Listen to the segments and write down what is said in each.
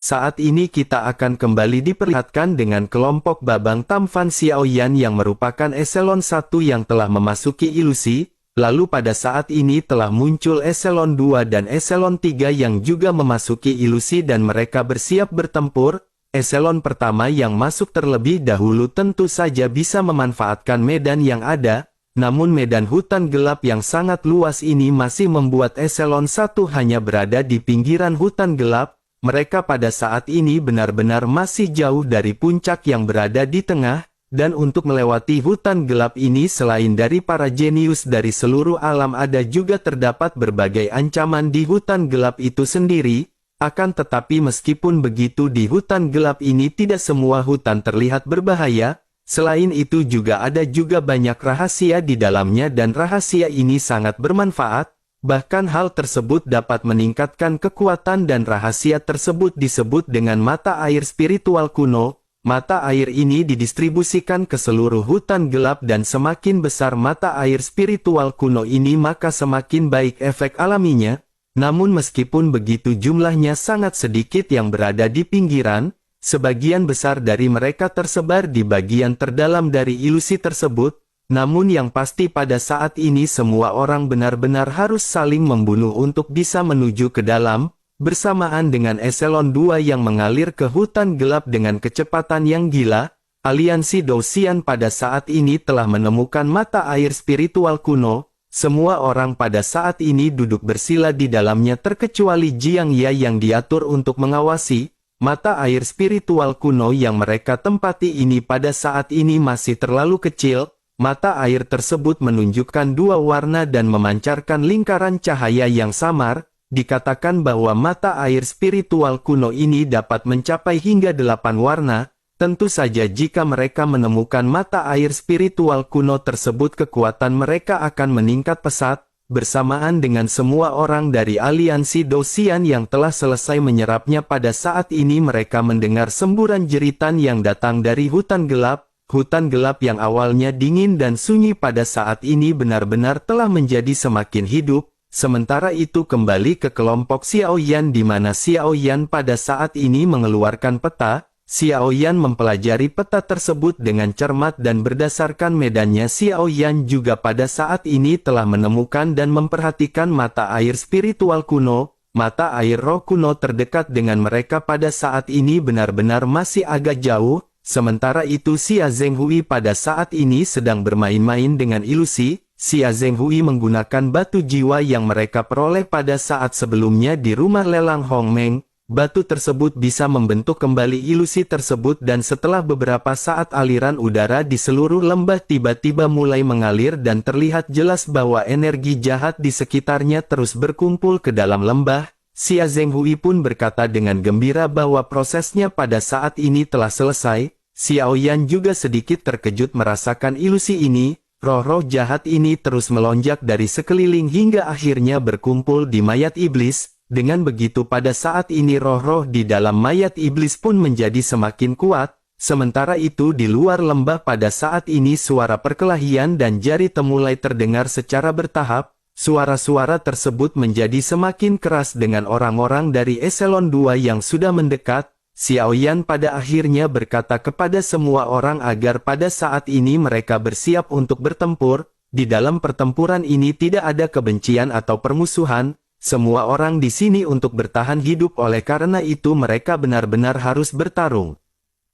Saat ini kita akan kembali diperlihatkan dengan kelompok Babang Tamfan Xiaoyan yang merupakan eselon 1 yang telah memasuki ilusi, lalu pada saat ini telah muncul eselon 2 dan eselon 3 yang juga memasuki ilusi dan mereka bersiap bertempur. Eselon pertama yang masuk terlebih dahulu tentu saja bisa memanfaatkan medan yang ada, namun medan hutan gelap yang sangat luas ini masih membuat eselon 1 hanya berada di pinggiran hutan gelap. Mereka pada saat ini benar-benar masih jauh dari puncak yang berada di tengah, dan untuk melewati hutan gelap ini selain dari para jenius dari seluruh alam ada juga terdapat berbagai ancaman di hutan gelap itu sendiri. Akan tetapi meskipun begitu di hutan gelap ini tidak semua hutan terlihat berbahaya, selain itu juga ada juga banyak rahasia di dalamnya dan rahasia ini sangat bermanfaat. Bahkan hal tersebut dapat meningkatkan kekuatan dan rahasia tersebut disebut dengan mata air spiritual kuno. Mata air ini didistribusikan ke seluruh hutan gelap dan semakin besar mata air spiritual kuno ini maka semakin baik efek alaminya. Namun meskipun begitu jumlahnya sangat sedikit yang berada di pinggiran, sebagian besar dari mereka tersebar di bagian terdalam dari ilusi tersebut. Namun yang pasti pada saat ini semua orang benar-benar harus saling membunuh untuk bisa menuju ke dalam, bersamaan dengan eselon 2 yang mengalir ke hutan gelap dengan kecepatan yang gila. Aliansi Douxian pada saat ini telah menemukan mata air spiritual kuno. Semua orang pada saat ini duduk bersila di dalamnya terkecuali Jiang Ya yang diatur untuk mengawasi. Mata air spiritual kuno yang mereka tempati ini pada saat ini masih terlalu kecil. Mata air tersebut menunjukkan dua warna dan memancarkan lingkaran cahaya yang samar. Dikatakan bahwa mata air spiritual kuno ini dapat mencapai hingga 8 warna. Tentu saja jika mereka menemukan mata air spiritual kuno tersebut kekuatan mereka akan meningkat pesat. Bersamaan dengan semua orang dari aliansi Douxian yang telah selesai menyerapnya pada saat ini mereka mendengar semburan jeritan yang datang dari hutan gelap. Hutan gelap yang awalnya dingin dan sunyi pada saat ini benar-benar telah menjadi semakin hidup. Sementara itu kembali ke kelompok Xiaoyan di mana Xiaoyan pada saat ini mengeluarkan peta. Xiaoyan mempelajari peta tersebut dengan cermat dan berdasarkan medannya Xiaoyan juga pada saat ini telah menemukan dan memperhatikan mata air spiritual kuno. Mata air roh kuno terdekat dengan mereka pada saat ini benar-benar masih agak jauh. Sementara itu Xia Zhenghui pada saat ini sedang bermain-main dengan ilusi. Xia Zhenghui menggunakan batu jiwa yang mereka peroleh pada saat sebelumnya di rumah lelang Hongmeng. Batu tersebut bisa membentuk kembali ilusi tersebut dan setelah beberapa saat aliran udara di seluruh lembah tiba-tiba mulai mengalir dan terlihat jelas bahwa energi jahat di sekitarnya terus berkumpul ke dalam lembah. Xia Zhenghui pun berkata dengan gembira bahwa prosesnya pada saat ini telah selesai. Xiaoyan juga sedikit terkejut merasakan ilusi ini. Roh-roh jahat ini terus melonjak dari sekeliling hingga akhirnya berkumpul di mayat iblis. Dengan begitu pada saat ini roh-roh di dalam mayat iblis pun menjadi semakin kuat. Sementara itu di luar lembah pada saat ini suara perkelahian dan jari temulai terdengar secara bertahap. Suara-suara tersebut menjadi semakin keras dengan orang-orang dari eselon 2 yang sudah mendekat. Xiaoyan pada akhirnya berkata kepada semua orang agar pada saat ini mereka bersiap untuk bertempur. Di dalam pertempuran ini tidak ada kebencian atau permusuhan. Semua orang di sini untuk bertahan hidup oleh karena itu mereka benar-benar harus bertarung.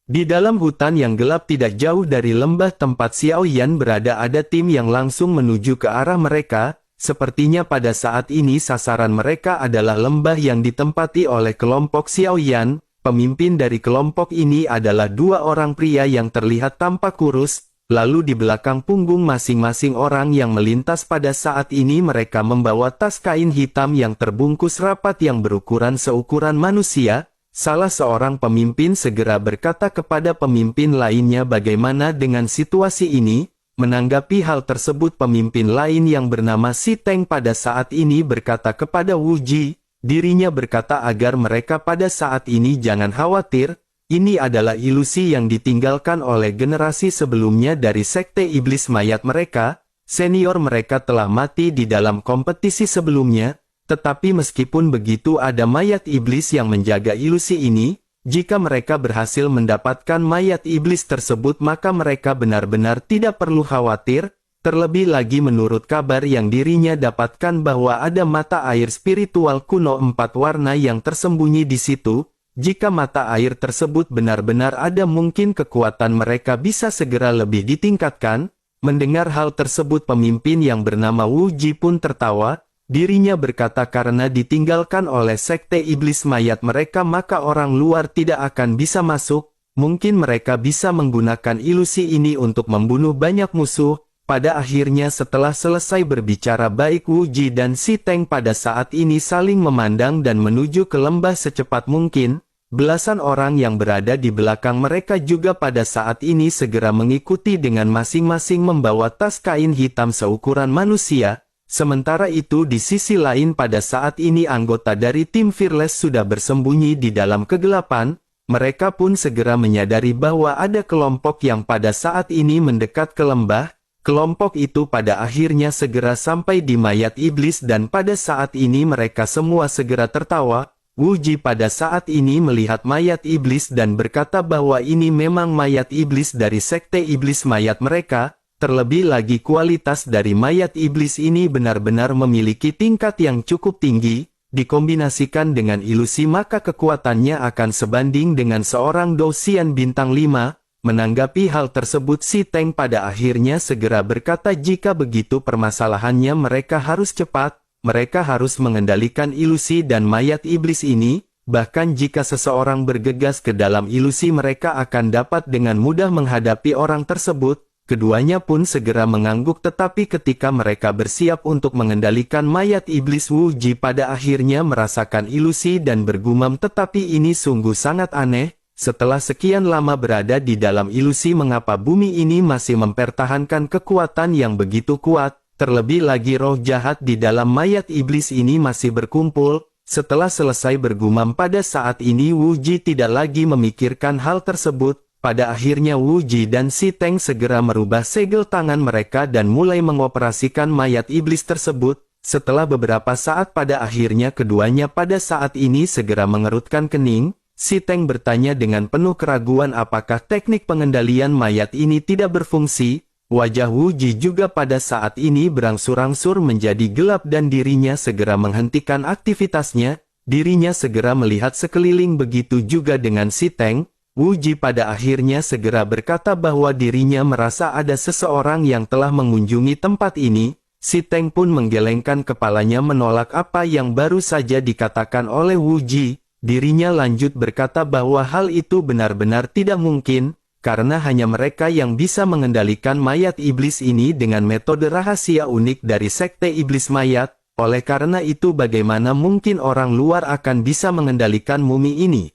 Di dalam hutan yang gelap tidak jauh dari lembah tempat Xiaoyan berada ada tim yang langsung menuju ke arah mereka. Sepertinya pada saat ini sasaran mereka adalah lembah yang ditempati oleh kelompok Xiaoyan. Pemimpin dari kelompok ini adalah dua orang pria yang terlihat tampak kurus. Lalu di belakang punggung masing-masing orang yang melintas pada saat ini mereka membawa tas kain hitam yang terbungkus rapat yang berukuran seukuran manusia. Salah seorang pemimpin segera berkata kepada pemimpin lainnya bagaimana dengan situasi ini. Menanggapi hal tersebut pemimpin lain yang bernama Si Teng pada saat ini berkata kepada Wu Ji, dirinya berkata agar mereka pada saat ini jangan khawatir, ini adalah ilusi yang ditinggalkan oleh generasi sebelumnya dari sekte iblis mayat mereka, senior mereka telah mati di dalam kompetisi sebelumnya, Tetapi meskipun begitu ada mayat iblis yang menjaga ilusi ini, jika mereka berhasil mendapatkan mayat iblis tersebut maka mereka benar-benar tidak perlu khawatir, terlebih lagi menurut kabar yang dirinya dapatkan bahwa ada mata air spiritual kuno 4 warna yang tersembunyi di situ. Jika mata air tersebut benar-benar ada mungkin kekuatan mereka bisa segera lebih ditingkatkan. Mendengar hal tersebut pemimpin yang bernama Wu Ji pun tertawa. Dirinya berkata karena ditinggalkan oleh sekte iblis mayat mereka maka orang luar tidak akan bisa masuk, mungkin mereka bisa menggunakan ilusi ini untuk membunuh banyak musuh. Pada akhirnya setelah selesai berbicara baik Wu Ji dan Si Teng pada saat ini saling memandang dan menuju ke lembah secepat mungkin. Belasan orang yang berada di belakang mereka juga pada saat ini segera mengikuti dengan masing-masing membawa tas kain hitam seukuran manusia. Sementara itu di sisi lain pada saat ini anggota dari tim Fearless sudah bersembunyi di dalam kegelapan, mereka pun segera menyadari bahwa ada kelompok yang pada saat ini mendekat ke lembah. Kelompok itu pada akhirnya segera sampai di mayat iblis dan pada saat ini mereka semua segera tertawa. Wu Ji pada saat ini melihat mayat iblis dan berkata bahwa ini memang mayat iblis dari sekte iblis mayat mereka. Terlebih lagi kualitas dari mayat iblis ini benar-benar memiliki tingkat yang cukup tinggi, dikombinasikan dengan ilusi maka kekuatannya akan sebanding dengan seorang Dosian bintang 5. Menanggapi hal tersebut Si Teng pada akhirnya segera berkata jika begitu permasalahannya mereka harus cepat, mereka harus mengendalikan ilusi dan mayat iblis ini, bahkan jika seseorang bergegas ke dalam ilusi mereka akan dapat dengan mudah menghadapi orang tersebut. Keduanya pun segera mengangguk tetapi ketika mereka bersiap untuk mengendalikan mayat iblis Wu Ji pada akhirnya merasakan ilusi dan bergumam tetapi ini sungguh sangat aneh, setelah sekian lama berada di dalam ilusi mengapa bumi ini masih mempertahankan kekuatan yang begitu kuat, terlebih lagi roh jahat di dalam mayat iblis ini masih berkumpul. Setelah selesai bergumam pada saat ini Wu Ji tidak lagi memikirkan hal tersebut. Pada akhirnya Wu Ji dan Si Teng segera merubah segel tangan mereka dan mulai mengoperasikan mayat iblis tersebut. Setelah beberapa saat pada akhirnya keduanya pada saat ini segera mengerutkan kening. Si Teng bertanya dengan penuh keraguan apakah teknik pengendalian mayat ini tidak berfungsi. Wajah Wu Ji juga pada saat ini berangsur-angsur menjadi gelap dan dirinya segera menghentikan aktivitasnya. Dirinya segera melihat sekeliling begitu juga dengan Si Teng. Wu Ji pada akhirnya segera berkata bahwa dirinya merasa ada seseorang yang telah mengunjungi tempat ini. Si Teng pun menggelengkan kepalanya menolak apa yang baru saja dikatakan oleh Wu Ji. Dirinya lanjut berkata bahwa hal itu benar-benar tidak mungkin, karena hanya mereka yang bisa mengendalikan mayat iblis ini dengan metode rahasia unik dari sekte iblis mayat. Oleh karena itu bagaimana mungkin orang luar akan bisa mengendalikan mumi ini?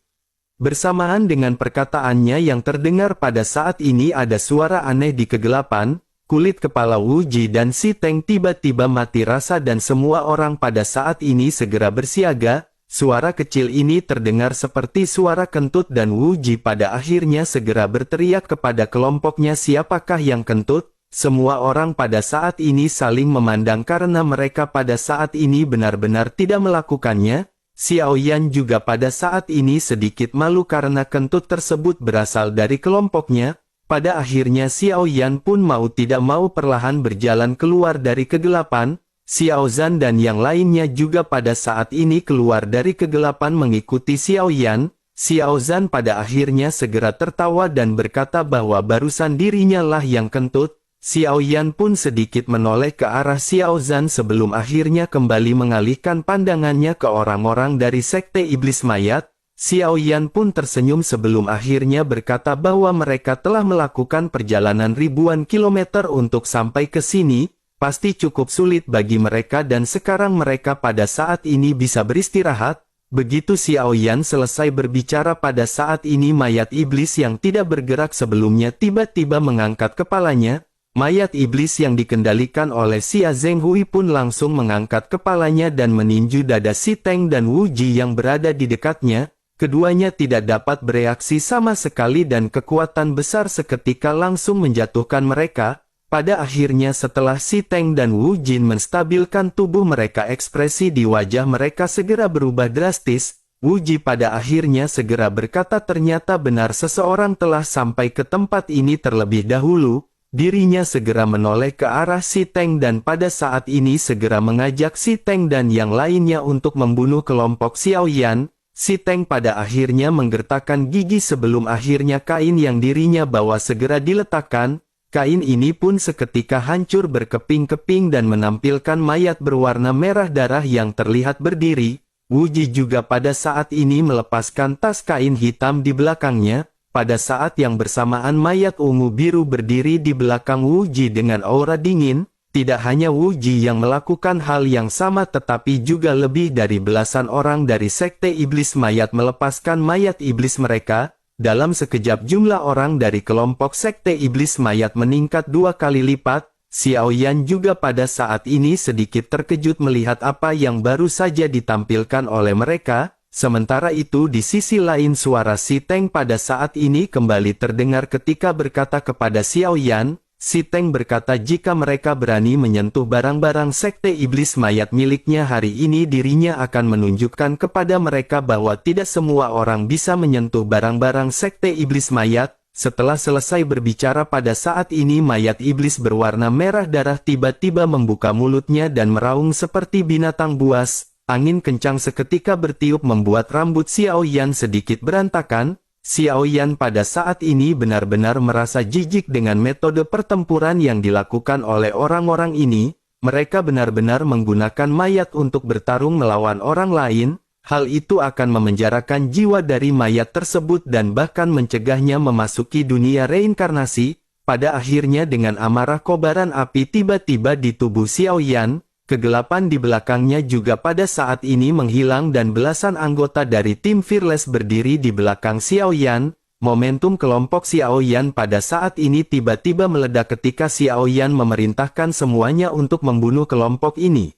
Bersamaan dengan perkataannya yang terdengar pada saat ini ada suara aneh di kegelapan, kulit kepala Wu Ji dan Si Teng tiba-tiba mati rasa dan semua orang pada saat ini segera bersiaga. Suara kecil ini terdengar seperti suara kentut dan Wu Ji pada akhirnya segera berteriak kepada kelompoknya siapakah yang kentut. Semua orang pada saat ini saling memandang karena mereka pada saat ini benar-benar tidak melakukannya. Xiao Yan juga pada saat ini sedikit malu karena kentut tersebut berasal dari kelompoknya. Pada akhirnya Xiao Yan pun mau tidak mau perlahan berjalan keluar dari kegelapan. Xiao Zhan dan yang lainnya juga pada saat ini keluar dari kegelapan mengikuti Xiao Yan. Xiao Zhan pada akhirnya segera tertawa dan berkata bahwa barusan dirinya lah yang kentut. Xiao Yan pun sedikit menoleh ke arah Xiao Zhan sebelum akhirnya kembali mengalihkan pandangannya ke orang-orang dari sekte iblis mayat. Xiao Yan pun tersenyum sebelum akhirnya berkata bahwa mereka telah melakukan perjalanan ribuan kilometer untuk sampai ke sini. Pasti cukup sulit bagi mereka dan sekarang mereka pada saat ini bisa beristirahat. Begitu Xiao Yan selesai berbicara pada saat ini mayat iblis yang tidak bergerak sebelumnya tiba-tiba mengangkat kepalanya. Mayat iblis yang dikendalikan oleh Xia Zhenghui pun langsung mengangkat kepalanya dan meninju dada Si Teng dan Wu Ji yang berada di dekatnya. Keduanya tidak dapat bereaksi sama sekali dan kekuatan besar seketika langsung menjatuhkan mereka. Pada akhirnya setelah Si Teng dan Wu Jin menstabilkan tubuh mereka, ekspresi di wajah mereka segera berubah drastis. Wu Ji pada akhirnya segera berkata, ternyata benar seseorang telah sampai ke tempat ini terlebih dahulu. Dirinya segera menoleh ke arah Si Teng dan pada saat ini segera mengajak Si Teng dan yang lainnya untuk membunuh kelompok Xiao Yan. Si Teng pada akhirnya menggertakkan gigi sebelum akhirnya kain yang dirinya bawa segera diletakkan. Kain ini pun seketika hancur berkeping-keping dan menampilkan mayat berwarna merah darah yang terlihat berdiri. Wu Ji juga pada saat ini melepaskan tas kain hitam di belakangnya. Pada saat yang bersamaan mayat ungu biru berdiri di belakang Wu Ji dengan aura dingin. Tidak hanya Wu Ji yang melakukan hal yang sama, tetapi juga lebih dari belasan orang dari Sekte Iblis Mayat melepaskan mayat iblis mereka. Dalam sekejap jumlah orang dari kelompok Sekte Iblis Mayat meningkat 2 kali lipat. Xiao Yan juga pada saat ini sedikit terkejut melihat apa yang baru saja ditampilkan oleh mereka. Sementara itu di sisi lain suara Si Teng pada saat ini kembali terdengar ketika berkata kepada Xiao Yan. Si Teng berkata, jika mereka berani menyentuh barang-barang Sekte Iblis Mayat miliknya hari ini, dirinya akan menunjukkan kepada mereka bahwa tidak semua orang bisa menyentuh barang-barang Sekte Iblis Mayat. Setelah selesai berbicara pada saat ini mayat iblis berwarna merah darah tiba-tiba membuka mulutnya dan meraung seperti binatang buas. Angin kencang seketika bertiup membuat rambut Xiao Yan sedikit berantakan. Xiao Yan pada saat ini benar-benar merasa jijik dengan metode pertempuran yang dilakukan oleh orang-orang ini. Mereka benar-benar menggunakan mayat untuk bertarung melawan orang lain. Hal itu akan memenjarakan jiwa dari mayat tersebut dan bahkan mencegahnya memasuki dunia reinkarnasi. Pada akhirnya dengan amarah kobaran api tiba-tiba di tubuh Xiao Yan. Kegelapan di belakangnya juga pada saat ini menghilang dan belasan anggota dari tim Fearless berdiri di belakang Xiao Yan. Momentum kelompok Xiao Yan pada saat ini tiba-tiba meledak ketika Xiao Yan memerintahkan semuanya untuk membunuh kelompok ini.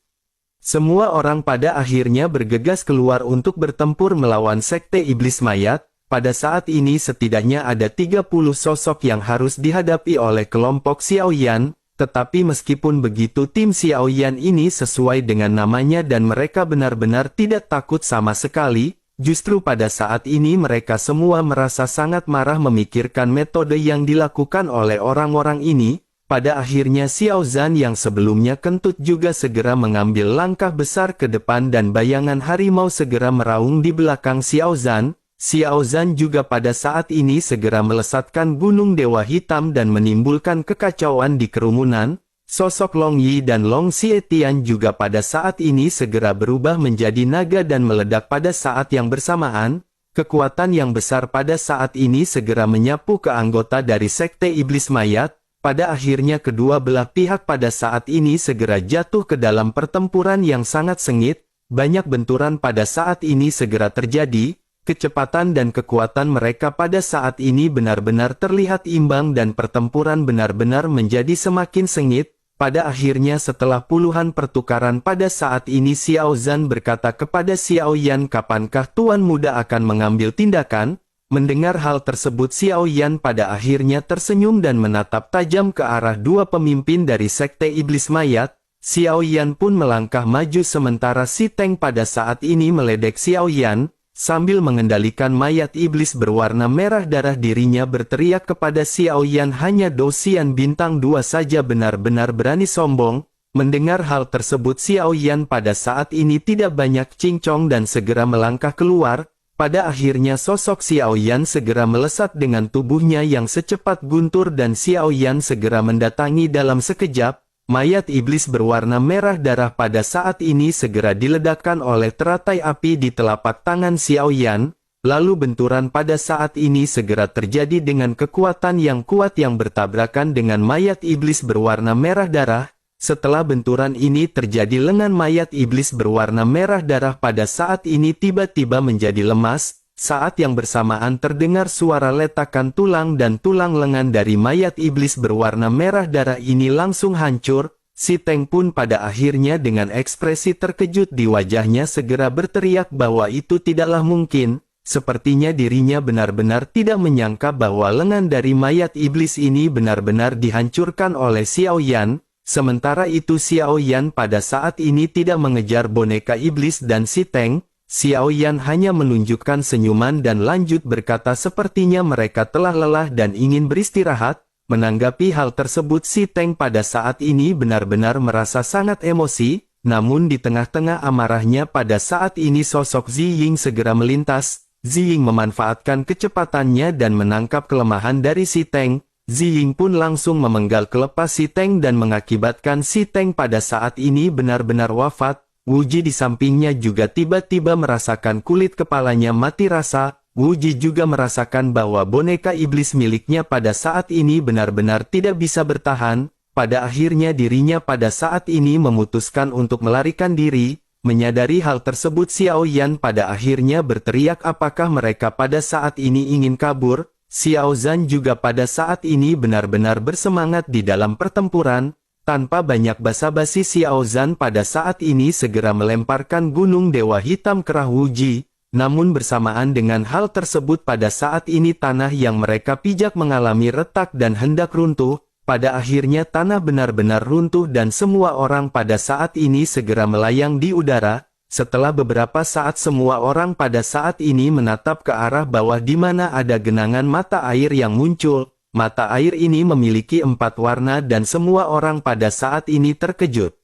Semua orang pada akhirnya bergegas keluar untuk bertempur melawan Sekte Iblis Mayat. Pada saat ini setidaknya ada 30 sosok yang harus dihadapi oleh kelompok Xiao Yan. Tetapi meskipun begitu tim Xiao Yan ini sesuai dengan namanya dan mereka benar-benar tidak takut sama sekali. Justru pada saat ini mereka semua merasa sangat marah memikirkan metode yang dilakukan oleh orang-orang ini. Pada akhirnya Xiao Zhan yang sebelumnya kentut juga segera mengambil langkah besar ke depan dan bayangan harimau segera meraung di belakang Xiao Zhan. Xiao Zhan juga pada saat ini segera melesatkan gunung dewa hitam dan menimbulkan kekacauan di kerumunan. Sosok Long Yi dan Long Xietian juga pada saat ini segera berubah menjadi naga dan meledak pada saat yang bersamaan. Kekuatan yang besar pada saat ini segera menyapu ke anggota dari Sekte Iblis Mayat. Pada akhirnya kedua belah pihak pada saat ini segera jatuh ke dalam pertempuran yang sangat sengit. Banyak benturan pada saat ini segera terjadi. Kecepatan dan kekuatan mereka pada saat ini benar-benar terlihat imbang dan pertempuran benar-benar menjadi semakin sengit. Pada akhirnya setelah puluhan pertukaran pada saat ini Xiao Zhan berkata kepada Xiao Yan, kapankah Tuan Muda akan mengambil tindakan? Mendengar hal tersebut Xiao Yan pada akhirnya tersenyum dan menatap tajam ke arah dua pemimpin dari Sekte Iblis Mayat. Xiao Yan pun melangkah maju sementara Si Teng pada saat ini meledek Xiao Yan. Sambil mengendalikan mayat iblis berwarna merah darah dirinya berteriak kepada Xiao Yan, hanya Dosian bintang 2 saja benar-benar berani sombong. Mendengar hal tersebut Xiao Yan pada saat ini tidak banyak cincong dan segera melangkah keluar. Pada akhirnya sosok Xiao Yan segera melesat dengan tubuhnya yang secepat guntur dan Xiao Yan segera mendatangi dalam sekejap. Mayat iblis berwarna merah darah pada saat ini segera diledakkan oleh teratai api di telapak tangan Xiao Yan. Lalu benturan pada saat ini segera terjadi dengan kekuatan yang kuat yang bertabrakan dengan mayat iblis berwarna merah darah. Setelah benturan ini terjadi, lengan mayat iblis berwarna merah darah pada saat ini tiba-tiba menjadi lemas. Saat yang bersamaan terdengar suara letakan tulang dan tulang lengan dari mayat iblis berwarna merah darah ini langsung hancur. Si Teng pun pada akhirnya dengan ekspresi terkejut di wajahnya segera berteriak bahwa itu tidaklah mungkin. sepertinya dirinya benar-benar tidak menyangka bahwa lengan dari mayat iblis ini benar-benar dihancurkan oleh Xiao Yan. Sementara itu Xiao Yan pada saat ini tidak mengejar boneka iblis dan Si Teng. Xiao Yan hanya menunjukkan senyuman dan lanjut berkata sepertinya mereka telah lelah dan ingin beristirahat. Menanggapi hal tersebut Si Teng pada saat ini benar-benar merasa sangat emosi, namun di tengah-tengah amarahnya pada saat ini sosok Ziying segera melintas. Ziying memanfaatkan kecepatannya dan menangkap kelemahan dari Si Teng. Ziying pun langsung memenggal kelepas Si Teng dan mengakibatkan Si Teng pada saat ini benar-benar wafat. Wu Ji di sampingnya juga tiba-tiba merasakan kulit kepalanya mati rasa. Wu Ji juga merasakan bahwa boneka iblis miliknya pada saat ini benar-benar tidak bisa bertahan. Pada akhirnya dirinya pada saat ini memutuskan untuk melarikan diri. Menyadari hal tersebut Xiao Yan pada akhirnya berteriak apakah mereka pada saat ini ingin kabur. Xiao Zhan juga pada saat ini benar-benar bersemangat di dalam pertempuran. Tanpa banyak basa-basi Xiao Zhan pada saat ini segera melemparkan gunung dewa hitam kerah Wu Ji. Namun bersamaan dengan hal tersebut pada saat ini tanah yang mereka pijak mengalami retak dan hendak runtuh. Pada akhirnya tanah benar-benar runtuh dan semua orang pada saat ini segera melayang di udara. Setelah beberapa saat semua orang pada saat ini menatap ke arah bawah di mana ada genangan mata air yang muncul. Mata air ini memiliki 4 warna dan semua orang pada saat ini terkejut.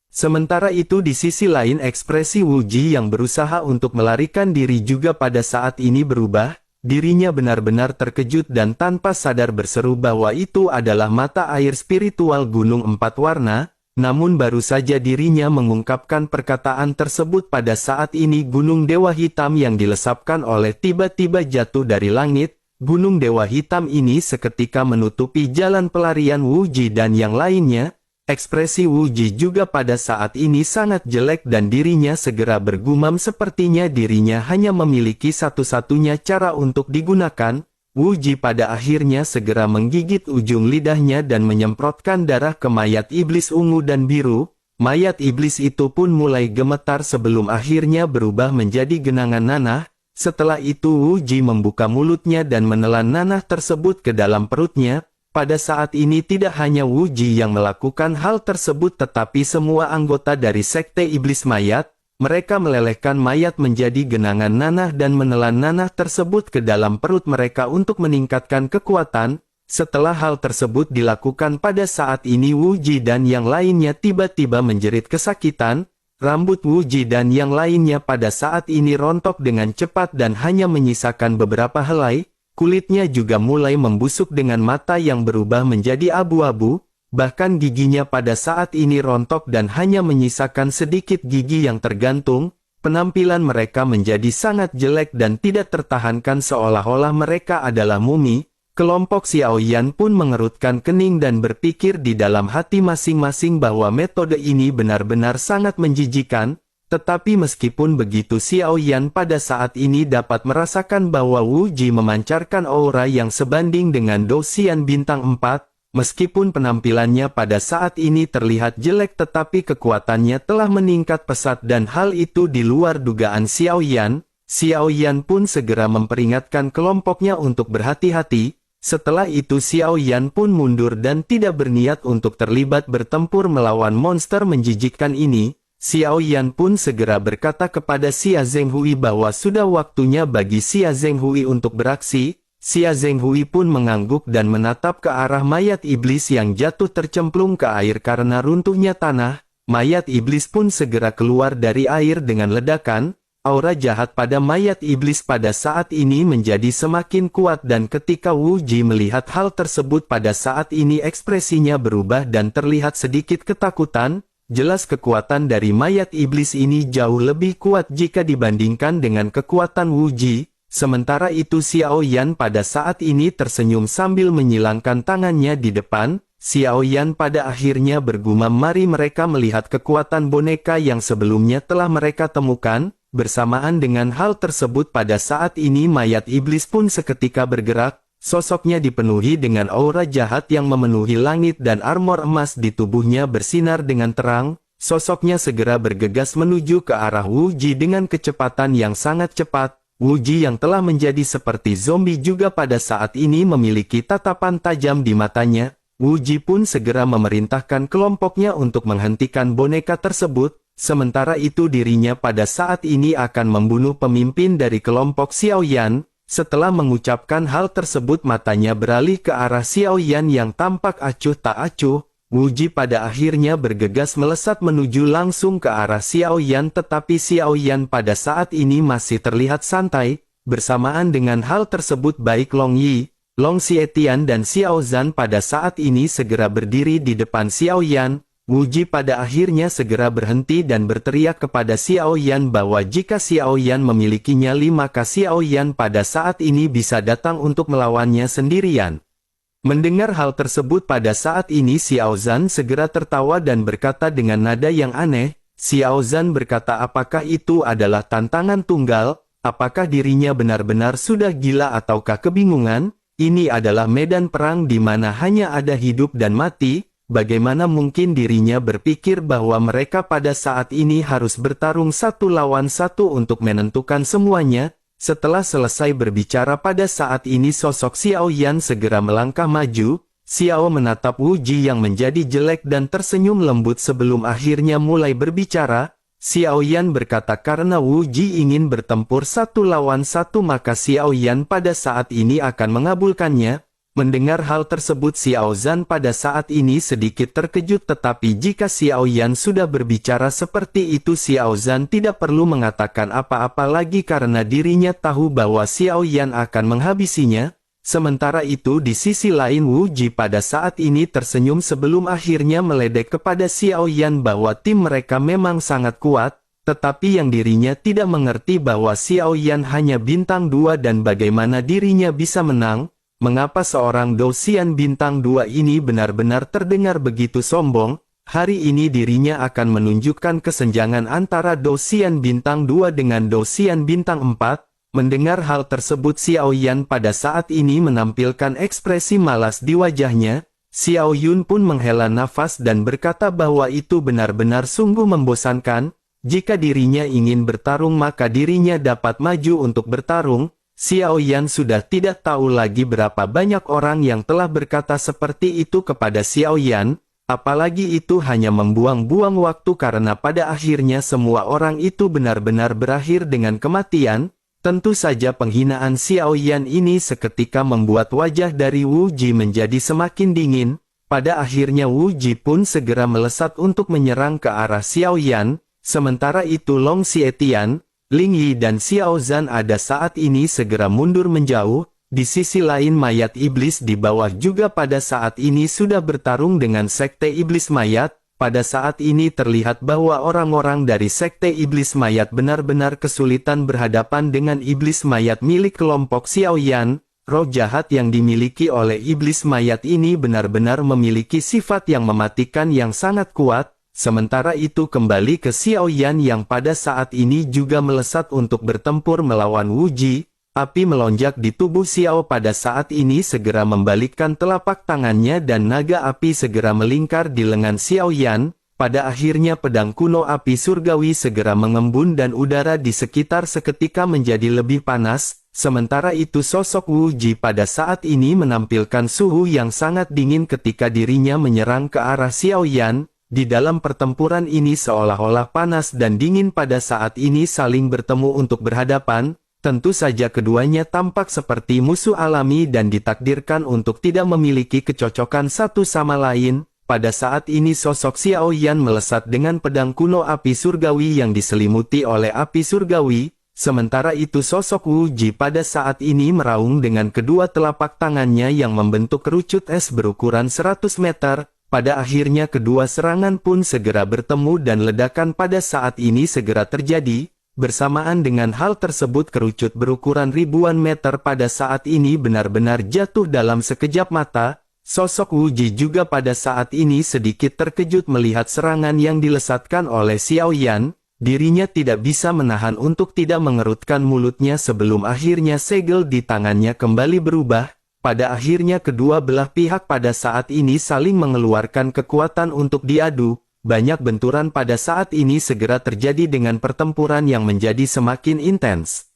Sementara itu di sisi lain ekspresi Wu Ji yang berusaha untuk melarikan diri juga pada saat ini berubah. Dirinya benar-benar terkejut dan tanpa sadar berseru bahwa itu adalah mata air spiritual gunung 4 warna. Namun baru saja dirinya mengungkapkan perkataan tersebut pada saat ini gunung dewa hitam yang dilesapkan oleh tiba-tiba jatuh dari langit. Gunung dewa hitam ini seketika menutupi jalan pelarian Wu Ji dan yang lainnya. Ekspresi Wu Ji juga pada saat ini sangat jelek dan dirinya segera bergumam sepertinya dirinya hanya memiliki satu-satunya cara untuk digunakan. Wu Ji pada akhirnya segera menggigit ujung lidahnya dan menyemprotkan darah ke mayat iblis ungu dan biru. Mayat iblis itu pun mulai gemetar sebelum akhirnya berubah menjadi genangan nanah. Setelah itu Wu Ji membuka mulutnya dan menelan nanah tersebut ke dalam perutnya. Pada saat ini tidak hanya Wu Ji yang melakukan hal tersebut tetapi semua anggota dari Sekte Iblis Mayat, mereka melelehkan mayat menjadi genangan nanah dan menelan nanah tersebut ke dalam perut mereka untuk meningkatkan kekuatan. Setelah hal tersebut dilakukan pada saat ini Wu Ji dan yang lainnya tiba-tiba menjerit kesakitan. Rambut Wu Ji dan yang lainnya pada saat ini rontok dengan cepat dan hanya menyisakan beberapa helai. Kulitnya juga mulai membusuk dengan mata yang berubah menjadi abu-abu, bahkan giginya pada saat ini rontok dan hanya menyisakan sedikit gigi yang tergantung. Penampilan mereka menjadi sangat jelek dan tidak tertahankan seolah-olah mereka adalah mumi. Kelompok Xiao Yan pun mengerutkan kening dan berpikir di dalam hati masing-masing bahwa metode ini benar-benar sangat menjijikan. Tetapi meskipun begitu Xiao Yan pada saat ini dapat merasakan bahwa Wu Ji memancarkan aura yang sebanding dengan Dosian bintang 4, meskipun penampilannya pada saat ini terlihat jelek tetapi kekuatannya telah meningkat pesat dan hal itu di luar dugaan Xiao Yan. Xiao Yan pun segera memperingatkan kelompoknya untuk berhati-hati. Setelah itu Xiao Yan pun mundur dan tidak berniat untuk terlibat bertempur melawan monster menjijikkan ini. Xiao Yan pun segera berkata kepada Xia Zhenghui bahwa sudah waktunya bagi Xia Zhenghui untuk beraksi. Xia Zhenghui pun mengangguk dan menatap ke arah mayat iblis yang jatuh tercemplung ke air karena runtuhnya tanah. Mayat iblis pun segera keluar dari air dengan ledakan. Aura jahat pada mayat iblis pada saat ini menjadi semakin kuat dan ketika Wu Ji melihat hal tersebut pada saat ini ekspresinya berubah dan terlihat sedikit ketakutan. Jelas kekuatan dari mayat iblis ini jauh lebih kuat jika dibandingkan dengan kekuatan Wu Ji. Sementara itu Xiao Yan pada saat ini tersenyum sambil menyilangkan tangannya di depan. Xiao Yan pada akhirnya bergumam mari mereka melihat kekuatan boneka yang sebelumnya telah mereka temukan. Bersamaan dengan hal tersebut pada saat ini mayat iblis pun seketika bergerak. Sosoknya dipenuhi dengan aura jahat yang memenuhi langit dan armor emas di tubuhnya bersinar dengan terang. Sosoknya segera bergegas menuju ke arah Wu Ji dengan kecepatan yang sangat cepat. Wu Ji yang telah menjadi seperti zombie juga pada saat ini memiliki tatapan tajam di matanya. Wu Ji pun segera memerintahkan kelompoknya untuk menghentikan boneka tersebut, sementara itu dirinya pada saat ini akan membunuh pemimpin dari kelompok Xiao Yan. Setelah mengucapkan hal tersebut matanya beralih ke arah Xiao Yan yang tampak acuh tak acuh. Wu Ji pada akhirnya bergegas melesat menuju langsung ke arah Xiao Yan, tetapi Xiao Yan pada saat ini masih terlihat santai. Bersamaan dengan hal tersebut baik Long Yi, Long Xietian dan Xiao Zhan pada saat ini segera berdiri di depan Xiao Yan. Wu Ji pada akhirnya segera berhenti dan berteriak kepada Xiao Yan bahwa jika Xiao Yan memiliki nyali maka Xiao Yan pada saat ini bisa datang untuk melawannya sendirian. Mendengar hal tersebut pada saat ini Xiao Zhan segera tertawa dan berkata dengan nada yang aneh. Xiao Zhan berkata, apakah itu adalah tantangan tunggal? Apakah dirinya benar-benar sudah gila ataukah kebingungan? Ini adalah medan perang di mana hanya ada hidup dan mati. Bagaimana mungkin dirinya berpikir bahwa mereka pada saat ini harus bertarung satu lawan satu untuk menentukan semuanya? Setelah selesai berbicara pada saat ini sosok Xiao Yan segera melangkah maju. Xiao menatap Wu Ji yang menjadi jelek dan tersenyum lembut sebelum akhirnya mulai berbicara. Xiao Yan berkata karena Wu Ji ingin bertempur satu lawan satu maka Xiao Yan pada saat ini akan mengabulkannya. Mendengar hal tersebut Xiao Zhan pada saat ini sedikit terkejut, tetapi jika Xiao Yan sudah berbicara seperti itu Xiao Zhan tidak perlu mengatakan apa-apa lagi karena dirinya tahu bahwa Xiao Yan akan menghabisinya. Sementara itu di sisi lain Wu Ji pada saat ini tersenyum sebelum akhirnya meledek kepada Xiao Yan bahwa tim mereka memang sangat kuat, tetapi yang dirinya tidak mengerti bahwa Xiao Yan hanya bintang 2 dan bagaimana dirinya bisa menang. Mengapa seorang Dou Xian bintang 2 ini benar-benar terdengar begitu sombong? Hari ini dirinya akan menunjukkan kesenjangan antara Dou Xian bintang 2 dengan Dou Xian bintang 4. Mendengar hal tersebut Xiao Yan pada saat ini menampilkan ekspresi malas di wajahnya. Xiao Yun pun menghela nafas dan berkata bahwa itu benar-benar sungguh membosankan. Jika dirinya ingin bertarung maka dirinya dapat maju untuk bertarung. Xiao Yan sudah tidak tahu lagi berapa banyak orang yang telah berkata seperti itu kepada Xiao Yan, apalagi itu hanya membuang-buang waktu karena pada akhirnya semua orang itu benar-benar berakhir dengan kematian. Tentu saja penghinaan Xiao Yan ini seketika membuat wajah dari Wu Ji menjadi semakin dingin. Pada akhirnya Wu Ji pun segera melesat untuk menyerang ke arah Xiao Yan, sementara itu Long Xietian, Ling Yi dan Xiao Zhan ada saat ini segera mundur menjauh. Di sisi lain mayat iblis di bawah juga pada saat ini sudah bertarung dengan sekte iblis mayat. Pada saat ini terlihat bahwa orang-orang dari sekte iblis mayat benar-benar kesulitan berhadapan dengan iblis mayat milik kelompok Xiao Yan. Roh jahat yang dimiliki oleh iblis mayat ini benar-benar memiliki sifat yang mematikan yang sangat kuat. Sementara itu kembali ke Xiao Yan yang pada saat ini juga melesat untuk bertempur melawan Wu Ji. Api melonjak di tubuh Xiao pada saat ini segera membalikkan telapak tangannya dan naga api segera melingkar di lengan Xiao Yan. Pada akhirnya pedang kuno api surgawi segera mengembun dan udara di sekitar seketika menjadi lebih panas. Sementara itu sosok Wu Ji pada saat ini menampilkan suhu yang sangat dingin ketika dirinya menyerang ke arah Xiao Yan. Di dalam pertempuran ini seolah-olah panas dan dingin pada saat ini saling bertemu untuk berhadapan. Tentu saja keduanya tampak seperti musuh alami dan ditakdirkan untuk tidak memiliki kecocokan satu sama lain. Pada saat ini sosok Xiao Yan melesat dengan pedang kuno api surgawi yang diselimuti oleh api surgawi. Sementara itu sosok Wu Ji pada saat ini meraung dengan kedua telapak tangannya yang membentuk kerucut es berukuran 100 meter. Pada akhirnya kedua serangan pun segera bertemu dan ledakan pada saat ini segera terjadi. Bersamaan dengan hal tersebut kerucut berukuran ribuan meter pada saat ini benar-benar jatuh dalam sekejap mata. Sosok Wu Ji juga pada saat ini sedikit terkejut melihat serangan yang dilesatkan oleh Xiao Yan. Dirinya tidak bisa menahan untuk tidak mengerutkan mulutnya sebelum akhirnya segel di tangannya kembali berubah. Pada akhirnya kedua belah pihak pada saat ini saling mengeluarkan kekuatan untuk diadu. Banyak benturan pada saat ini segera terjadi dengan pertempuran yang menjadi semakin intens.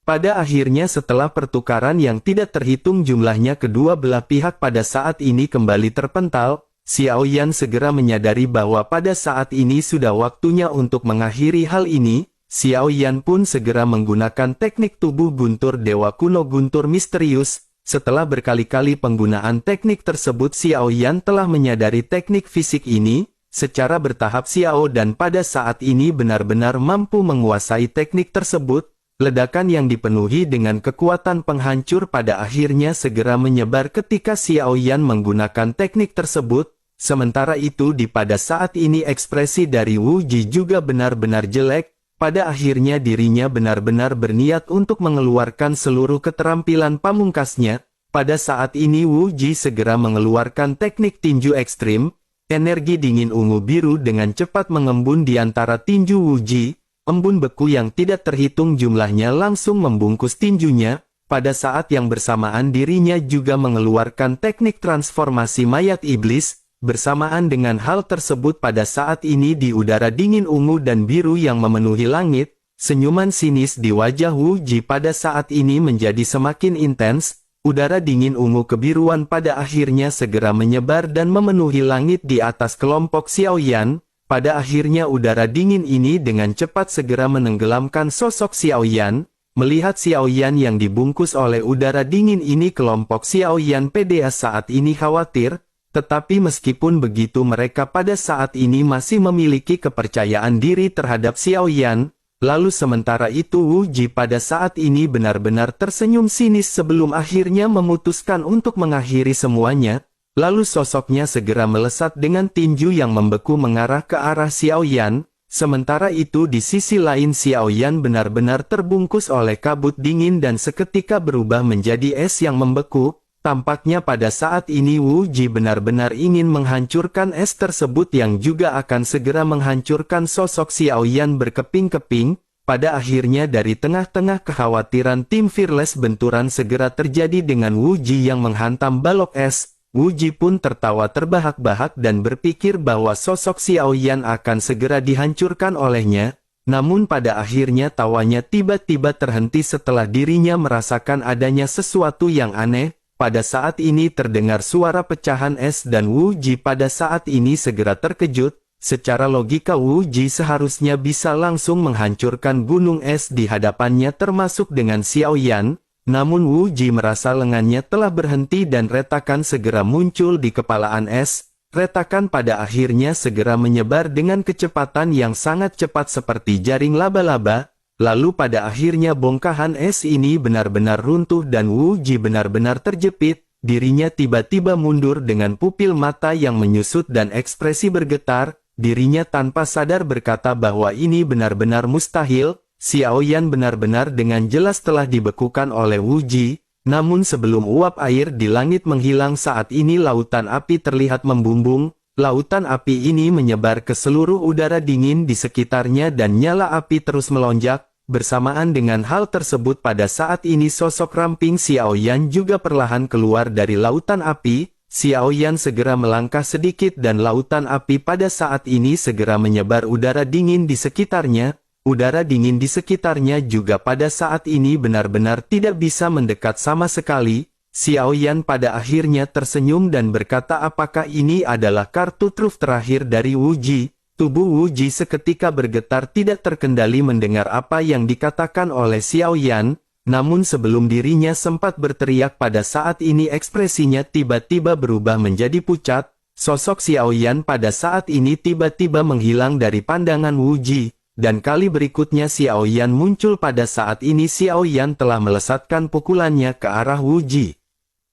Pada akhirnya setelah pertukaran yang tidak terhitung jumlahnya kedua belah pihak pada saat ini kembali terpental, Xiao Yan segera menyadari bahwa pada saat ini sudah waktunya untuk mengakhiri hal ini. Xiao Yan pun segera menggunakan teknik tubuh guntur Dewa Kuno Guntur Misterius. Setelah berkali-kali penggunaan teknik tersebut, Xiao Yan telah menyadari teknik fisik ini secara bertahap. Xiao dan pada saat ini benar-benar mampu menguasai teknik tersebut. Ledakan yang dipenuhi dengan kekuatan penghancur pada akhirnya segera menyebar ketika Xiao Yan menggunakan teknik tersebut. Sementara itu pada saat ini ekspresi dari Wu Ji juga benar-benar jelek. Pada akhirnya dirinya benar-benar berniat untuk mengeluarkan seluruh keterampilan pamungkasnya. Pada saat ini Wu Ji segera mengeluarkan teknik tinju ekstrim. Energi dingin ungu biru dengan cepat mengembun di antara tinju Wu Ji. Embun beku yang tidak terhitung jumlahnya langsung membungkus tinjunya. Pada saat yang bersamaan dirinya juga mengeluarkan teknik transformasi mayat iblis. Bersamaan dengan hal tersebut pada saat ini di udara dingin ungu dan biru yang memenuhi langit, senyuman sinis di wajah Wu Ji pada saat ini menjadi semakin intens. Udara dingin ungu kebiruan pada akhirnya segera menyebar dan memenuhi langit di atas kelompok Xiao Yan. Pada akhirnya udara dingin ini dengan cepat segera menenggelamkan sosok Xiao Yan. Melihat Xiao Yan yang dibungkus oleh udara dingin ini, kelompok Xiao Yan PDA saat ini khawatir. Tetapi meskipun begitu mereka pada saat ini masih memiliki kepercayaan diri terhadap Xiao Yan. Lalu sementara itu Wu Ji pada saat ini benar-benar tersenyum sinis sebelum akhirnya memutuskan untuk mengakhiri semuanya. Lalu sosoknya segera melesat dengan tinju yang membeku mengarah ke arah Xiao Yan. Sementara itu di sisi lain Xiao Yan benar-benar terbungkus oleh kabut dingin dan seketika berubah menjadi es yang membeku. Tampaknya pada saat ini Wu Ji benar-benar ingin menghancurkan es tersebut yang juga akan segera menghancurkan sosok Xiao Yan berkeping-keping. Pada akhirnya dari tengah-tengah kekhawatiran tim Fearless, benturan segera terjadi dengan Wu Ji yang menghantam balok es. Wu Ji pun tertawa terbahak-bahak dan berpikir bahwa sosok Xiao Yan akan segera dihancurkan olehnya. Namun pada akhirnya tawanya tiba-tiba terhenti setelah dirinya merasakan adanya sesuatu yang aneh. Pada saat ini terdengar suara pecahan es dan Wu Ji pada saat ini segera terkejut. Secara logika Wu Ji seharusnya bisa langsung menghancurkan gunung es di hadapannya termasuk dengan Xiao Yan. Namun Wu Ji merasa lengannya telah berhenti dan retakan segera muncul di kepalaan es. Retakan pada akhirnya segera menyebar dengan kecepatan yang sangat cepat seperti jaring laba-laba. Lalu pada akhirnya bongkahan es ini benar-benar runtuh dan Wu Ji benar-benar terjepit. Dirinya tiba-tiba mundur dengan pupil mata yang menyusut dan ekspresi bergetar. Dirinya tanpa sadar berkata bahwa ini benar-benar mustahil. Xiao Yan benar-benar dengan jelas telah dibekukan oleh Wu Ji. Namun sebelum uap air di langit menghilang saat ini lautan api terlihat membumbung. Lautan api ini menyebar ke seluruh udara dingin di sekitarnya dan nyala api terus melonjak. Bersamaan dengan hal tersebut pada saat ini sosok ramping Xiao Yan juga perlahan keluar dari lautan api. Xiao Yan segera melangkah sedikit dan lautan api pada saat ini segera menyebar udara dingin di sekitarnya. Udara dingin di sekitarnya juga pada saat ini benar-benar tidak bisa mendekat sama sekali. Xiao Yan pada akhirnya tersenyum dan berkata apakah ini adalah kartu truf terakhir dari Wu Ji. Tubuh Wu Ji seketika bergetar tidak terkendali mendengar apa yang dikatakan oleh Xiao Yan. Namun sebelum dirinya sempat berteriak pada saat ini ekspresinya tiba-tiba berubah menjadi pucat. Sosok Xiao Yan pada saat ini tiba-tiba menghilang dari pandangan Wu Ji. Dan kali berikutnya Xiao Yan muncul pada saat ini Xiao Yan telah melesatkan pukulannya ke arah Wu Ji.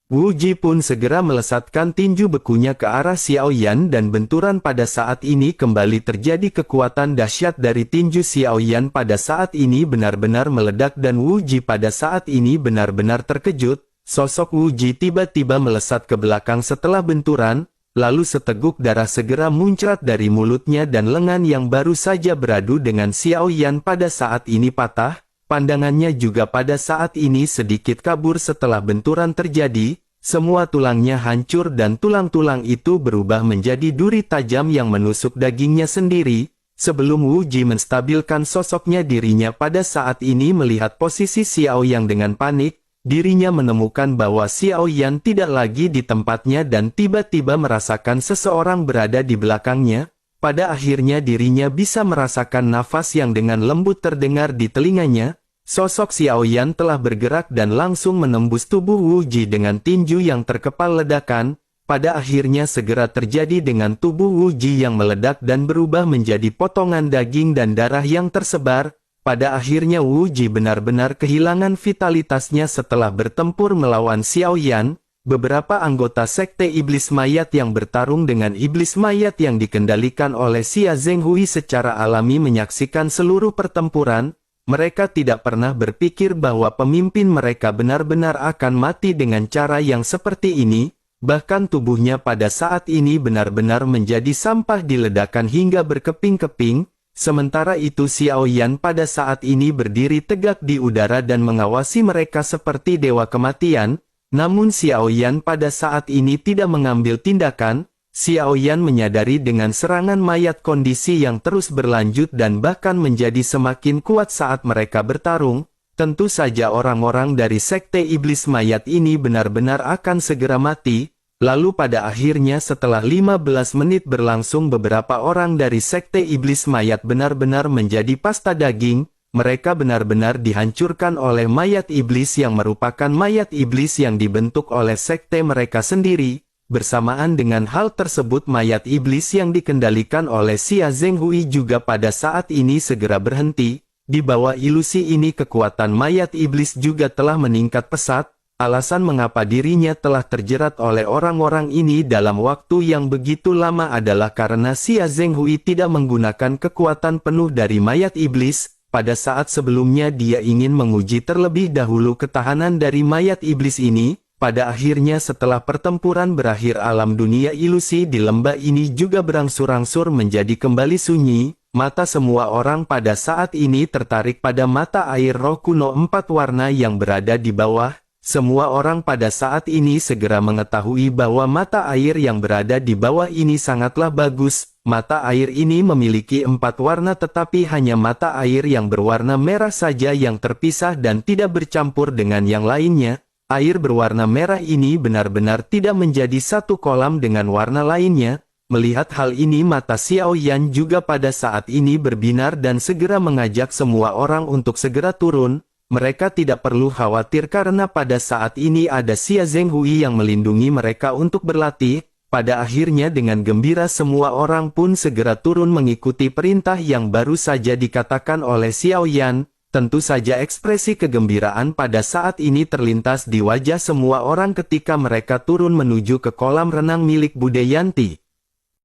Wu Ji pun segera melesatkan tinju bekunya ke arah Xiao Yan dan benturan pada saat ini kembali terjadi. Kekuatan dahsyat dari tinju Xiao Yan pada saat ini benar-benar meledak dan Wu Ji pada saat ini benar-benar terkejut. Sosok Wu Ji tiba-tiba melesat ke belakang setelah benturan, lalu seteguk darah segera muncrat dari mulutnya dan lengan yang baru saja beradu dengan Xiao Yan pada saat ini patah. Pandangannya juga pada saat ini sedikit kabur setelah benturan terjadi. Semua tulangnya hancur dan tulang-tulang itu berubah menjadi duri tajam yang menusuk dagingnya sendiri. Sebelum Wu Ji menstabilkan sosoknya, dirinya pada saat ini melihat posisi Xiao Yan dengan panik. Dirinya menemukan bahwa Xiao Yan tidak lagi di tempatnya dan tiba-tiba merasakan seseorang berada di belakangnya. Pada akhirnya dirinya bisa merasakan nafas yang dengan lembut terdengar di telinganya. Sosok Xiao Yan telah bergerak dan langsung menembus tubuh Wu Ji dengan tinju yang terkepal ledakan. Pada akhirnya segera terjadi dengan tubuh Wu Ji yang meledak dan berubah menjadi potongan daging dan darah yang tersebar. Pada akhirnya Wu Ji benar-benar kehilangan vitalitasnya setelah bertempur melawan Xiao Yan. Beberapa anggota Sekte Iblis Mayat yang bertarung dengan Iblis Mayat yang dikendalikan oleh Xia Zhenghui secara alami menyaksikan seluruh pertempuran. Mereka tidak pernah berpikir bahwa pemimpin mereka benar-benar akan mati dengan cara yang seperti ini. Bahkan tubuhnya pada saat ini benar-benar menjadi sampah diledakkan hingga berkeping-keping. Sementara itu Xiao Yan pada saat ini berdiri tegak di udara dan mengawasi mereka seperti dewa kematian. Namun Xiao Yan pada saat ini tidak mengambil tindakan. Xiao Yan menyadari dengan serangan mayat kondisi yang terus berlanjut dan bahkan menjadi semakin kuat saat mereka bertarung. Tentu saja orang-orang dari Sekte Iblis Mayat ini benar-benar akan segera mati. Lalu pada akhirnya setelah 15 menit berlangsung, beberapa orang dari Sekte Iblis Mayat benar-benar menjadi pasta daging. Mereka benar-benar dihancurkan oleh mayat iblis yang merupakan mayat iblis yang dibentuk oleh sekte mereka sendiri. Bersamaan dengan hal tersebut, mayat iblis yang dikendalikan oleh Xia Zhenghui juga pada saat ini segera berhenti. Di bawah ilusi ini kekuatan mayat iblis juga telah meningkat pesat. Alasan mengapa dirinya telah terjerat oleh orang-orang ini dalam waktu yang begitu lama adalah karena Xia Zhenghui tidak menggunakan kekuatan penuh dari mayat iblis. Pada saat sebelumnya dia ingin menguji terlebih dahulu ketahanan dari mayat iblis ini. Pada akhirnya setelah pertempuran berakhir, alam dunia ilusi di lembah ini juga berangsur-angsur menjadi kembali sunyi. Mata semua orang pada saat ini tertarik pada mata air roh kuno 4 warna yang berada di bawah. Semua orang pada saat ini segera mengetahui bahwa mata air yang berada di bawah ini sangatlah bagus. Mata air ini memiliki 4 warna, tetapi hanya mata air yang berwarna merah saja yang terpisah dan tidak bercampur dengan yang lainnya. Air berwarna merah ini benar-benar tidak menjadi satu kolam dengan warna lainnya. Melihat hal ini, mata Xiao Yan juga pada saat ini berbinar dan segera mengajak semua orang untuk segera turun. Mereka tidak perlu khawatir karena pada saat ini ada Xia Zhenghui yang melindungi mereka untuk berlatih. Pada akhirnya dengan gembira semua orang pun segera turun mengikuti perintah yang baru saja dikatakan oleh Xiao Yan. Tentu saja ekspresi kegembiraan pada saat ini terlintas di wajah semua orang ketika mereka turun menuju ke kolam renang milik Budayanti.